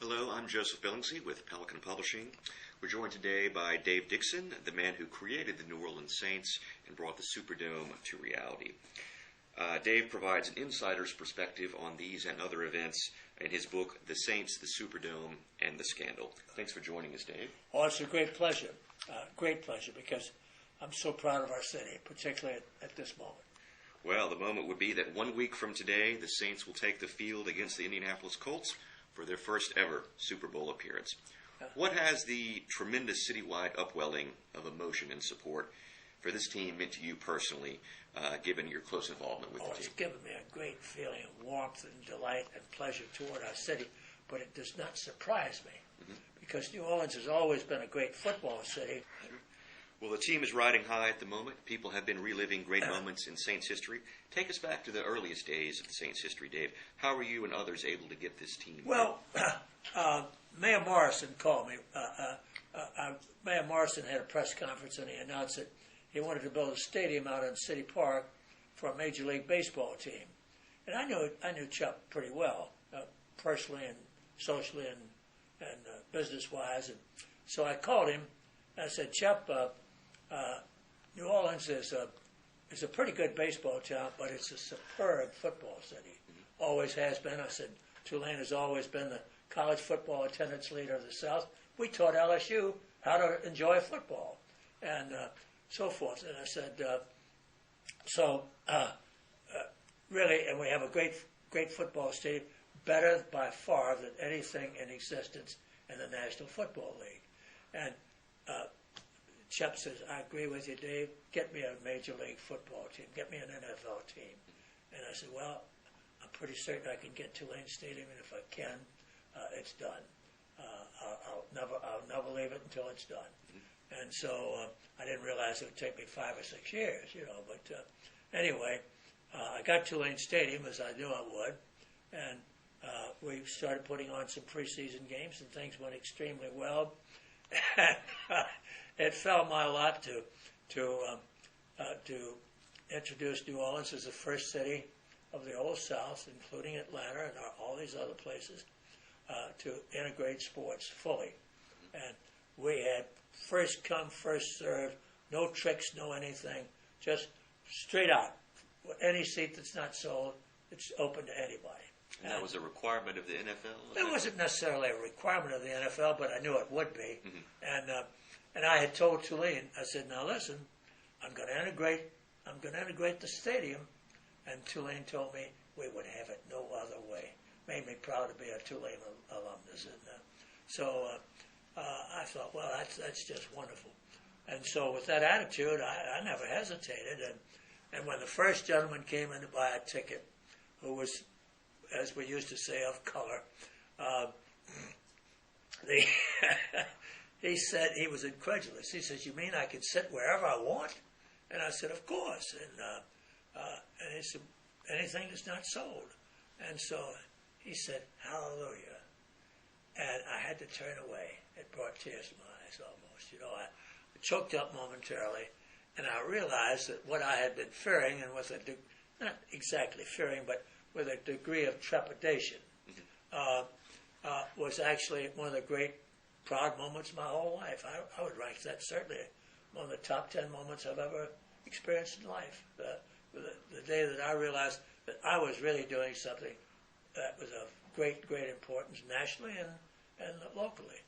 Hello, I'm Joseph Billingsley with Pelican Publishing. We're joined today by Dave Dixon, the man who created the New Orleans Saints and brought the Superdome to reality. Dave provides an insider's perspective on these and other events in his book, The Saints, the Superdome, and the Scandal. Thanks for joining us, Dave. Oh, it's a great pleasure, because I'm so proud of our city, particularly at this moment. Well, the moment would be that 1 week from today, the Saints will take the field against the Indianapolis Colts for their first ever Super Bowl appearance. What has the tremendous citywide upwelling of emotion and support for this team meant to you personally, given your close involvement with the team? It's given me a great feeling of warmth and delight and pleasure toward our city, but it does not surprise me, because New Orleans has always been a great football city. Well, the team is riding high at the moment. People have been reliving great moments in Saints history. Take us back to the earliest days of the Saints history, Dave. How were you and others able to get this team? Well, Mayor Morrison called me. Mayor Morrison had a press conference and he announced that he wanted to build a stadium out in City Park for a Major League Baseball team. And I knew Chuck pretty well, personally and socially and business-wise. And so I called him and I said, Chuck, New Orleans is a pretty good baseball town, but it's a superb football city. Always has been. I said, Tulane has always been the college football attendance leader of the South. We taught LSU how to enjoy football and so forth. And I said, really, and we have a great football stadium, better by far than anything in existence in the National Football League. And Chuck says, I agree with you, Dave. Get me a Major League football team. Get me an NFL team. And I said, well, I'm pretty certain I can get Tulane Stadium, and if I can, it's done. I'll never leave it until it's done. And so I didn't realize it would take me 5 or 6 years, But anyway, I got Tulane Stadium as I knew I would, and we started putting on some preseason games, and things went extremely well. It fell my lot to introduce New Orleans as the first city of the Old South, including Atlanta and all these other places, to integrate sports fully. And we had first come, first served, no tricks, no anything, just straight out. Any seat that's not sold, it's open to anybody. And that was a requirement of the NFL? It wasn't necessarily a requirement of the NFL, but I knew it would be. And I had told Tulane, I said, now listen, I'm going to integrate the stadium. And Tulane told me we would have it no other way. Made me proud to be a Tulane alumnus. And so I thought, well, that's just wonderful. And so with that attitude, I never hesitated. And when the first gentleman came in to buy a ticket, who was, as we used to say, of color, he said, he was incredulous. He says, you mean I can sit wherever I want? And I said, of course. And he said, anything that's not sold. And so he said, hallelujah. And I had to turn away. It brought tears to my eyes almost. I choked up momentarily, and I realized that what I had been fearing, and with not exactly fearing, but with a degree of trepidation, was actually one of the great proud moments of my whole life. I would rank that certainly one of the top 10 moments I've ever experienced in life. The day that I realized that I was really doing something that was of great importance nationally and locally.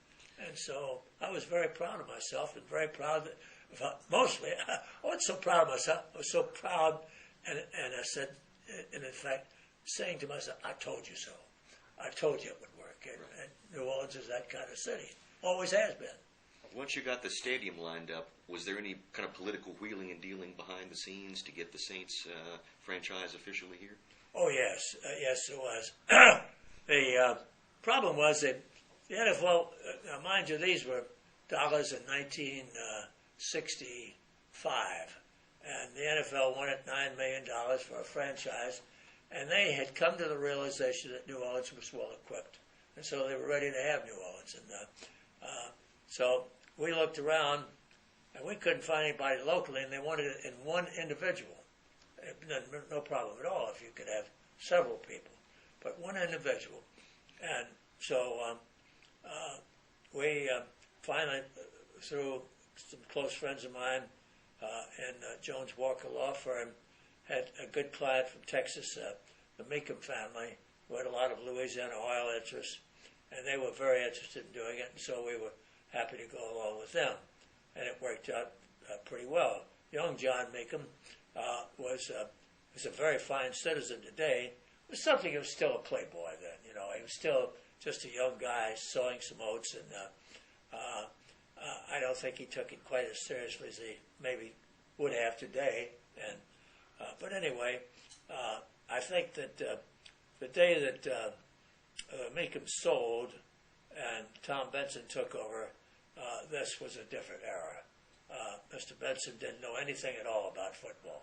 And so I was very proud of myself and very proud that, mostly, I wasn't so proud of myself. I was so proud, and I said, and in fact, saying to myself, I told you so. I told you it would work. And New Orleans is that kind of city. Always has been. Once you got the stadium lined up, was there any kind of political wheeling and dealing behind the scenes to get the Saints franchise officially here? Oh, yes. Yes, there was. The problem was that the NFL, mind you, these were dollars in 1965, and the NFL wanted $9 million for a franchise, and they had come to the realization that New Orleans was well equipped, and so they were ready to have New Orleans. And so we looked around, and we couldn't find anybody locally, and they wanted it in one individual. No problem at all if you could have several people, but one individual. And so we finally, through some close friends of mine and Jones Walker Law Firm, had a good client from Texas, the Meekum family, who had a lot of Louisiana oil interests, and they were very interested in doing it, and so we were happy to go along with them, and it worked out pretty well. Young John Meekum was a very fine citizen today. It was something. He was still a playboy then. You know, he was still just a young guy sowing some oats, and I don't think he took it quite as seriously as he maybe would have today. And but anyway, I think that the day that Meekum sold and Tom Benson took over, this was a different era. Mr. Benson didn't know anything at all about football,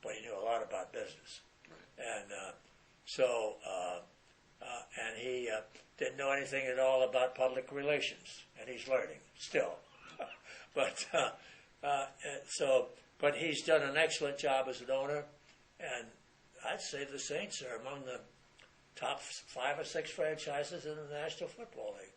but he knew a lot about business. Right. And and he didn't know anything at all about public relations, and he's learning still. But he's done an excellent job as an owner, and I'd say the Saints are among the top 5 or 6 franchises in the National Football League.